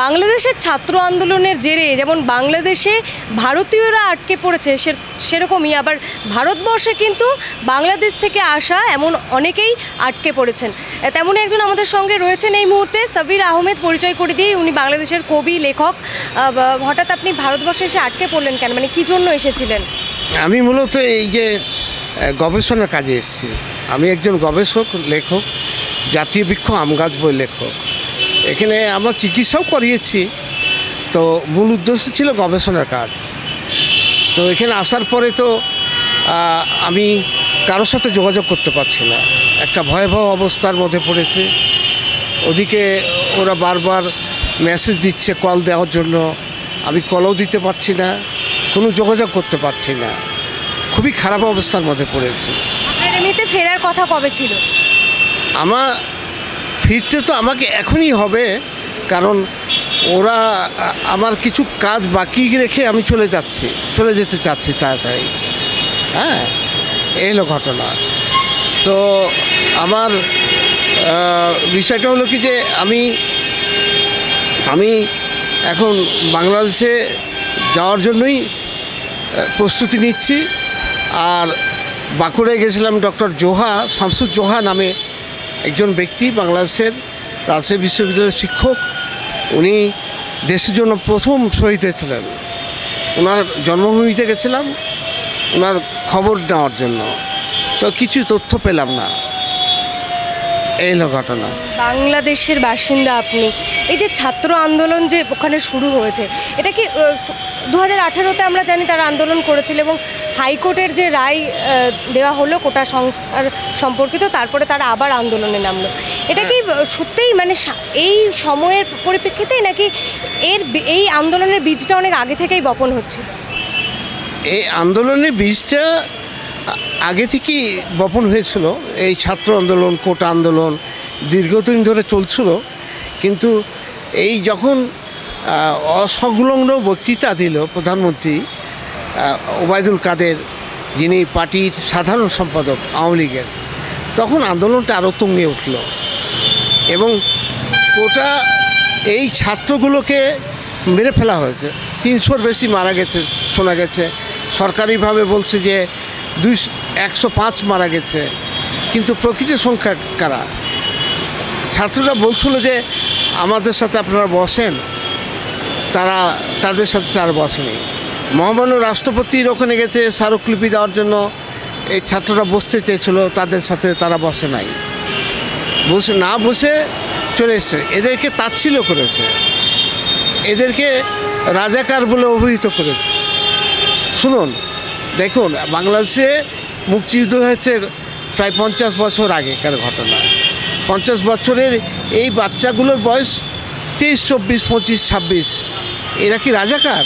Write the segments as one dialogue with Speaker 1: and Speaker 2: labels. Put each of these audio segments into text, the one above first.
Speaker 1: বাংলাদেশের ছাত্র আন্দোলনের জেরে যেমন বাংলাদেশে ভারতীয়রা আটকে পড়েছে সেরকমই আবার ভারতবর্ষে কিন্তু বাংলাদেশ থেকে আসা এমন অনেকেই আটকে পড়েছেন। তেমনই একজন আমাদের সঙ্গে রয়েছেন এই মুহূর্তে, সাবির আহমেদ। পরিচয় করে দিয়ে, উনি বাংলাদেশের কবি, লেখক। হঠাৎ আপনি ভারতবর্ষে এসে আটকে পড়লেন কেন, মানে কী জন্য এসেছিলেন?
Speaker 2: আমি মূলত এই যে গবেষণার কাজে এসেছি। আমি একজন গবেষক, লেখক, জাতীয় বৃক্ষ আম গাছ বই লেখক। এখানে আমার চিকিৎসাও করিয়েছি। তো মূল উদ্দেশ্য ছিল গবেষণার কাজ। তো এখানে আসার পরে তো আমি কারোর সাথে যোগাযোগ করতে পারছি না, একটা ভয়াবহ অবস্থার মধ্যে পড়েছে। ওদিকে ওরা বারবার মেসেজ দিচ্ছে কল দেওয়ার জন্য, আমি কলও দিতে পারছি না, কোনো যোগাযোগ করতে পারছি না। খুবই খারাপ অবস্থার মধ্যে পড়েছে।
Speaker 1: আপনার এমনিতে ফেরার কথা কবে ছিল?
Speaker 2: আমার ফিরতে তো আমাকে এখনই হবে, কারণ ওরা আমার কিছু কাজ বাকি রেখে আমি চলে যেতে চাচ্ছি তাড়াতাড়ি। হ্যাঁ, এই হলো ঘটনা। তো আমার বিষয়টা হলো কি যে আমি এখন বাংলাদেশে যাওয়ার জন্যই প্রস্তুতি নিচ্ছি। আর বাঁকুড়ায় গেছিলাম, ডক্টর শামসুর জোহা নামে একজন ব্যক্তি, বাংলাদেশের রাজশাহী বিশ্ববিদ্যালয়ের শিক্ষক। উনি দেশের জন্য প্রথম শহীদ হয়েছিলেন। ওনার জন্মভূমিতে গেছিলাম ওনার খবর নেওয়ার জন্য, তো কিছু তথ্য পেলাম না। এই হলো ঘটনা।
Speaker 1: বাংলাদেশের বাসিন্দা আপনি, এই যে ছাত্র আন্দোলন যে ওখানে শুরু হয়েছে, এটা কি 2018-তে আমরা জানি তারা আন্দোলন করেছিল এবং হাইকোর্টের যে রায় দেওয়া হলো কোটা সংস্কার সম্পর্কিত, তারপরে তারা আবার আন্দোলনে নামলো। এটা কি সত্যিই মানে এই সময়ের পরিপ্রেক্ষিতেই, নাকি এই আন্দোলনের বীজটা অনেক আগে থেকেই বপন হচ্ছিল?
Speaker 2: এই আন্দোলনের বীজটা আগে থেকেই বপন হয়েছিল। এই ছাত্র আন্দোলন, কোটা আন্দোলন দীর্ঘদিন ধরে চলছিল। কিন্তু এই যখন অসংলগ্ন বক্তৃতা দিল প্রধানমন্ত্রী ওবায়দুল কাদের, যিনি পার্টির সাধারণ সম্পাদক আওয়ামী লীগের, তখন আন্দোলনটা আরও তুঙ্গে উঠল। এবং কোটা এই ছাত্রগুলোকে মেরে ফেলা হয়েছে। 300-র বেশি মারা গেছে শোনা গেছে। সরকারিভাবে বলছে যে 105 মারা গেছে, কিন্তু প্রকৃত সংখ্যা কারা? ছাত্ররা বলছিল যে আমাদের সাথে আপনারা বসেন, তাদের সাথে তারা বসেনি। মহামান্য রাষ্ট্রপতির ওখানে গেছে স্মারকলিপি দেওয়ার জন্য, এই ছাত্ররা বসতে চেয়েছিল, তাদের সাথে তারা বসে নাই, বসে চলে এসছে। এদেরকে তাচ্ছিল্য করেছে, এদেরকে রাজাকার বলে অভিহিত করেছে। শুনুন, দেখুন, বাংলাদেশে মুক্তিযুদ্ধ হয়েছে প্রায় 50 বছর আগেকার ঘটনা। 50 বছরের এই বাচ্চাগুলোর বয়স 23, 24, 25, 26। এরা কি রাজাকার?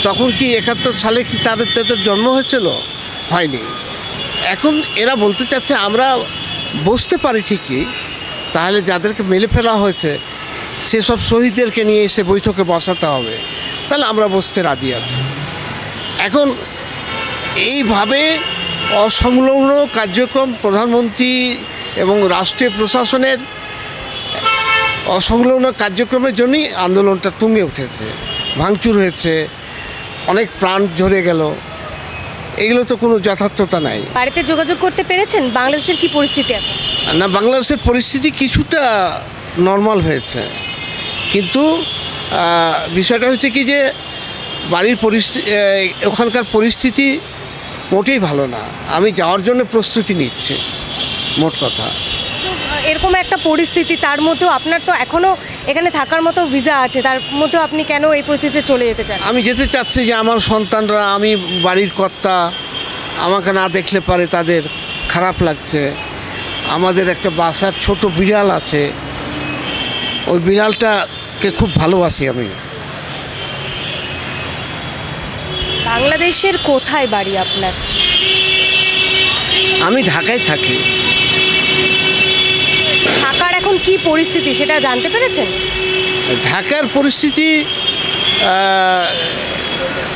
Speaker 2: তখন কি 71 সালে কি তাদের জন্ম হয়েছিল? হয়নি। এখন এরা বলতে চাচ্ছে আমরা বসতে পারি ঠিকই, তাহলে যাদেরকে মেরে ফেলা হয়েছে সেসব শহীদদেরকে নিয়ে এসে বৈঠকে বসাতে হবে, তাহলে আমরা বসতে রাজি আছি। এখন এইভাবে অসংলগ্ন কার্যক্রম, প্রধানমন্ত্রী এবং রাষ্ট্রীয় প্রশাসনের অসংলগ্ন কার্যক্রমের জন্যই আন্দোলনটা তুঙ্গে উঠেছে, ভাঙচুর হয়েছে, অনেক প্রাণ ঝরে গেল। এগুলো তো কোনো যথার্থতা নাই।
Speaker 1: বাড়িতে যোগাযোগ করতে পেরেছেন? বাংলাদেশের কি পরিস্থিতি এখন?
Speaker 2: না, বাংলাদেশের পরিস্থিতি কিছুটা নর্মাল হয়েছে, কিন্তু বিষয়টা হচ্ছে কি যে বাড়ির ওখানকার পরিস্থিতি মোটেই ভালো না। আমি যাওয়ার জন্য প্রস্তুতি নিচ্ছি, মোট কথা।
Speaker 1: এরকম একটা পরিস্থিতি, তার মধ্যেও আপনার তো এখনও এখানে থাকার মতো ভিসা আছে, তার মধ্যেও আপনি কেন এই পরিস্থিতিতে চলে যেতে চান?
Speaker 2: আমি যেতে চাচ্ছি যে আমার সন্তানরা, আমি বাড়ির কর্তা, আমাকে না দেখলে পারে তাদের খারাপ লাগছে। আমাদের একটা বাসার ছোট বিড়াল আছে, ওই বিড়ালটাকে খুব ভালোবাসি আমি।
Speaker 1: বাংলাদেশের কোথায় বাড়ি আপনার?
Speaker 2: আমি ঢাকায় থাকি।
Speaker 1: ঢাকার এখন কি পরিস্থিতি সেটা জানতে পেরেছেন?
Speaker 2: ঢাকার পরিস্থিতি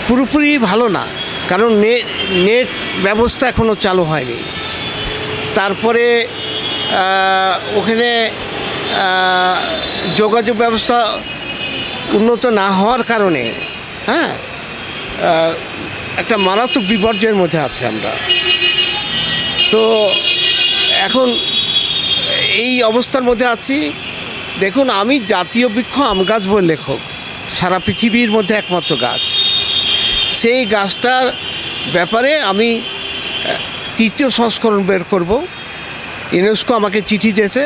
Speaker 2: পুরোপুরি ভালো না, কারণ নেট ব্যবস্থা এখনও চালু হয়নি। তারপরে ওখানে যোগাযোগ ব্যবস্থা উন্নত না হওয়ার কারণে, হ্যাঁ, একটা মারাত্মক বিপর্যয়ের মধ্যে আছে আমরা। তো এখন এই অবস্থার মধ্যে আছি। দেখুন, আমি জাতীয় বৃক্ষ আম গাছ বই লেখক, সারা পৃথিবীর মধ্যে একমাত্র গাছ। সেই গাছটার ব্যাপারে আমি 3য় সংস্করণ বের করব। ইউনেস্কো আমাকে চিঠি দিয়েছে।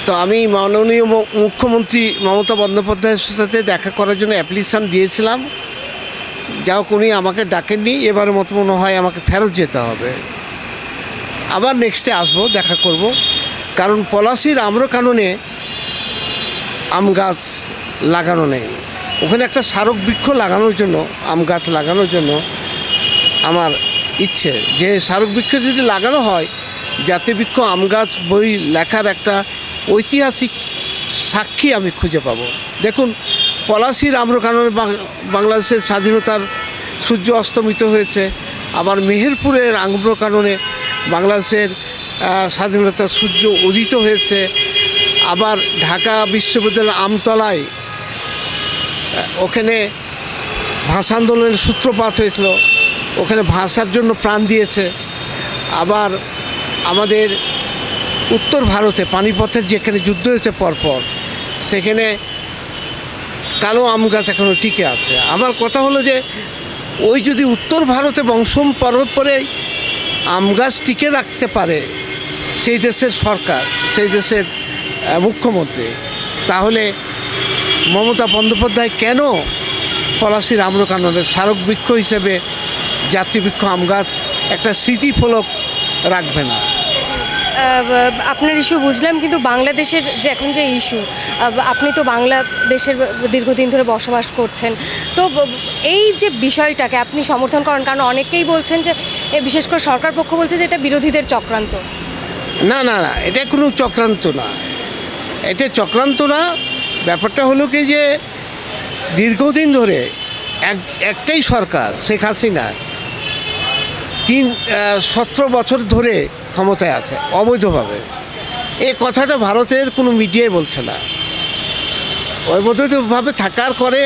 Speaker 2: তো আমি মাননীয় মুখ্যমন্ত্রী মমতা বন্দ্যোপাধ্যায়ের সাথে দেখা করার জন্য অ্যাপ্লিকেশান দিয়েছিলাম। যাও উনি আমাকে ডাকেননি। এবারের মতো মনে হয় আমাকে ফেরত যেতে হবে। আবার নেক্সটে আসবো, দেখা করব। কারণ পলাশীর আম্রকাননে আম গাছ লাগানো নেই। ওখানে একটা স্মারক বৃক্ষ লাগানোর জন্য, আম গাছ লাগানোর জন্য আমার ইচ্ছে যে স্মারক বৃক্ষ যদি লাগানো হয়, জাতীয় বৃক্ষ আম গাছ বই লেখার একটা ঐতিহাসিক সাক্ষী আমি খুঁজে পাব। দেখুন, পলাশীর আম্রকাননে বাংলাদেশের স্বাধীনতার সূর্য অস্তমিত হয়েছে। আবার মেহেরপুরের আম্রকাননে বাংলাদেশের স্বাধীনতার সূর্য উদিত হয়েছে। আবার ঢাকা বিশ্ববিদ্যালয়ের আমতলায় ওখানে ভাষা আন্দোলনের সূত্রপাত হয়েছিল, ওখানে ভাষার জন্য প্রাণ দিয়েছে। আবার আমাদের উত্তর ভারতে পানিপথের যেখানে যুদ্ধ হয়েছে পরপর, সেখানে কালো আম গাছ এখনও টিকে আছে। আমার কথা হলো যে ওই যদি উত্তর ভারতে বংশম পরে আম গাছ টিকে রাখতে পারে সেই দেশের সরকার, সেই দেশের মুখ্যমন্ত্রী, তাহলে মমতা বন্দ্যোপাধ্যায় কেন পলাশীর আম্রকাননের স্মারক বৃক্ষ হিসেবে জাতীয় বৃক্ষ আম গাছ একটা স্মৃতিফলক রাখবে না?
Speaker 1: আপনার ইস্যু বুঝলাম, কিন্তু বাংলাদেশের যে এখন যে ইস্যু, আপনি তো বাংলাদেশের দীর্ঘদিন ধরে বসবাস করছেন, তো এই যে বিষয়টাকে আপনি সমর্থন করেন? কারণ অনেকেই বলছেন যে, বিশেষ করে সরকার পক্ষ বলছে যে এটা বিরোধীদের চক্রান্ত।
Speaker 2: না না না, এটা কোনো চক্রান্ত না, এটা চক্রান্ত না। ব্যাপারটা হলো কি যে দীর্ঘদিন ধরে একটাই সরকার, শেখ হাসিনা, 17 বছর ধরে ক্ষমতায় আছে অবৈধভাবে। এই কথাটা ভারতের কোনো মিডিয়ায় বলছে না। অবৈধভাবে থাকার করে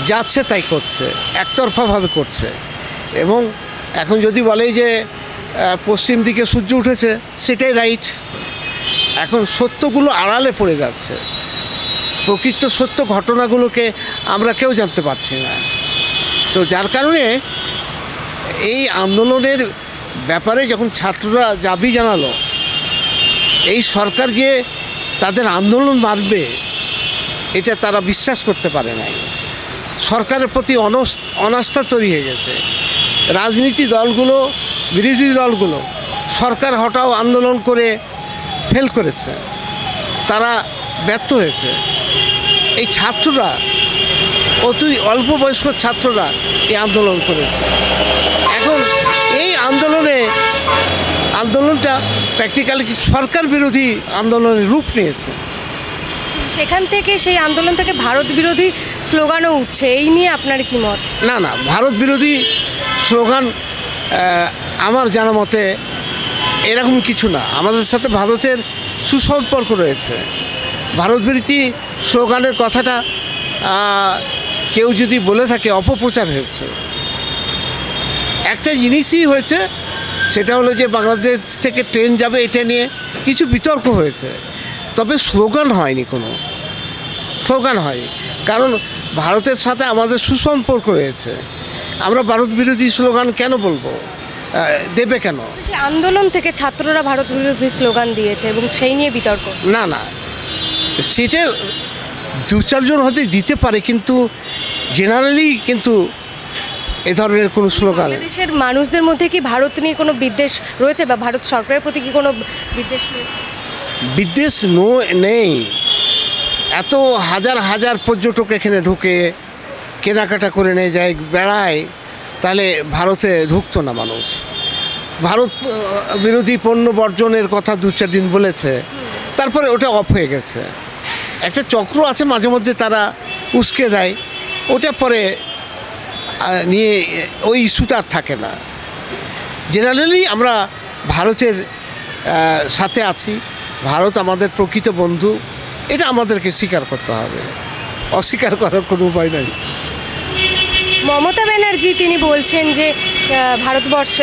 Speaker 2: যাচ্ছে তাই করছে, একতরফাভাবে করছে। এবং এখন যদি বলে যে পশ্চিম দিকে সূর্য উঠেছে, সেটাই রাইট। এখন সত্যগুলো আড়ালে পড়ে যাচ্ছে, প্রকৃত সত্য ঘটনাগুলোকে আমরা কেউ জানতে পারছি না। তো যার কারণে এই আন্দোলনের ব্যাপারে যখন ছাত্ররা দাবি জানালো, এই সরকার যে তাদের আন্দোলন মারবে এটা তারা বিশ্বাস করতে পারে নাই। সরকারের প্রতি অনাস্থা তৈরি হয়ে গেছে। রাজনীতি দলগুলো, বিরোধী দলগুলো সরকার হটাও আন্দোলন করে ফেল করেছে, তারা ব্যর্থ হয়েছে। এই ছাত্ররা, অতি অল্প বয়স্ক ছাত্ররা এই আন্দোলন করেছে। এখন এই আন্দোলনটা প্র্যাকটিক্যালি সরকার বিরোধী আন্দোলনের রূপ নিয়েছে।
Speaker 1: সেখান থেকে, সেই আন্দোলন থেকে ভারত বিরোধী স্লোগানও উঠছে। এই নিয়ে আপনার কি মত?
Speaker 2: না না, ভারত বিরোধী স্লোগান আমার জানা মতে এরকম কিছু না। আমাদের সাথে ভারতের সুসম্পর্ক রয়েছে। ভারত বিরোধী স্লোগানের কথাটা কেউ যদি বলে থাকে, অপপ্রচার হয়েছে। একটা জিনিসই হয়েছে, সেটা হলো যে বাংলাদেশ থেকে ট্রেন যাবে, এটা নিয়ে কিছু বিতর্ক হয়েছে, তবে স্লোগান হয়নি, কোনো স্লোগান হয়নি। কারণ ভারতের সাথে আমাদের সুসম্পর্ক রয়েছে। আমরা ভারত বিরোধী স্লোগান কেন বলবো, দেবে কেন?
Speaker 1: সেই আন্দোলন থেকে ছাত্ররা ভারত বিরোধী স্লোগান দিয়েছে এবং সেই নিয়ে বিতর্ক।
Speaker 2: না না, সেটা 2-4 জন হয়তো দিতে পারে, কিন্তু জেনারেলি কিন্তু এ ধরনের কোনো স্লোগান।
Speaker 1: দেশের মানুষদের মধ্যে কি ভারত নিয়ে কোনো বিদ্বেষ রয়েছে, বা ভারত সরকারের প্রতি কি কোনো বিদ্বেষ রয়েছে?
Speaker 2: বিদ্বেষ নেই। এত হাজার হাজার পর্যটক এখানে ঢুকে কেনাকাটা করে নিয়ে যায়, বেড়ায়, তাহলে ভারতে ঢুকতো না মানুষ? ভারত বিরোধী পণ্য বর্জনের কথা 2-4 দিন বলেছে, তারপরে ওটা অফ হয়ে গেছে। একটা চক্র আছে, মাঝে মধ্যে তারা উস্কে দেয়, ওটা পরে নিয়ে ওই ইস্যুটা আর থাকে না। জেনারেলি আমরা ভারতের সাথে আছি, ভারত আমাদের প্রকৃত বন্ধু, এটা আমাদেরকে স্বীকার করতে হবে। অস্বীকার করার কোনো উপায় নাই।
Speaker 1: মমতা ব্যানার্জি তিনি বলছেন যে ভারতবর্ষ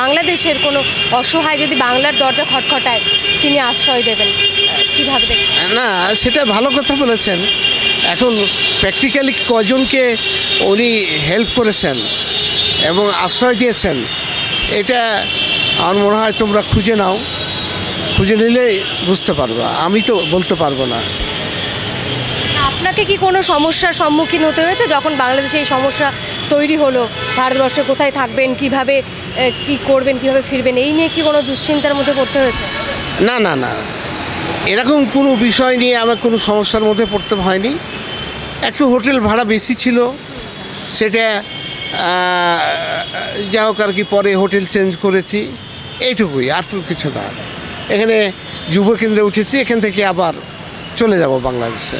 Speaker 1: বাংলাদেশের কোনো অসহায় যদি বাংলার দরজা খটখটায় তিনি আশ্রয় দেবেন, কীভাবে দেখছেন?
Speaker 2: না, সেটা ভালো কথা বলেছেন। এখন প্র্যাকটিক্যালি কজনকে উনি হেল্প করেছেন এবং আশ্রয় দিয়েছেন, এটা আমার মনে হয় তোমরা খুঁজে নাও, খুঁজে নিলে বুঝতে পারবা, আমি তো বলতে পারবো না।
Speaker 1: আপনাকে কি কোনো সমস্যার সম্মুখীন হতে হয়েছে যখন বাংলাদেশে এই সমস্যা তৈরি হলো? ভারতবর্ষে কোথায় থাকবেন, কিভাবে কি করবেন, কিভাবে ফিরবেন, এই নিয়ে কি কোনো দুশ্চিন্তার মধ্যে পড়তে হয়েছে?
Speaker 2: না না না, এরকম কোনো বিষয় নিয়ে আমার কোনো সমস্যার মধ্যে পড়তে হয়নি। একটু হোটেল ভাড়া বেশি ছিল, সেটা যা হোক আর কি, পরে হোটেল চেঞ্জ করেছি, এইটুকুই, আর তো কিছু না। এখানে যুব কেন্দ্রে উঠেছি, এখান থেকে আবার চলে যাব বাংলাদেশে।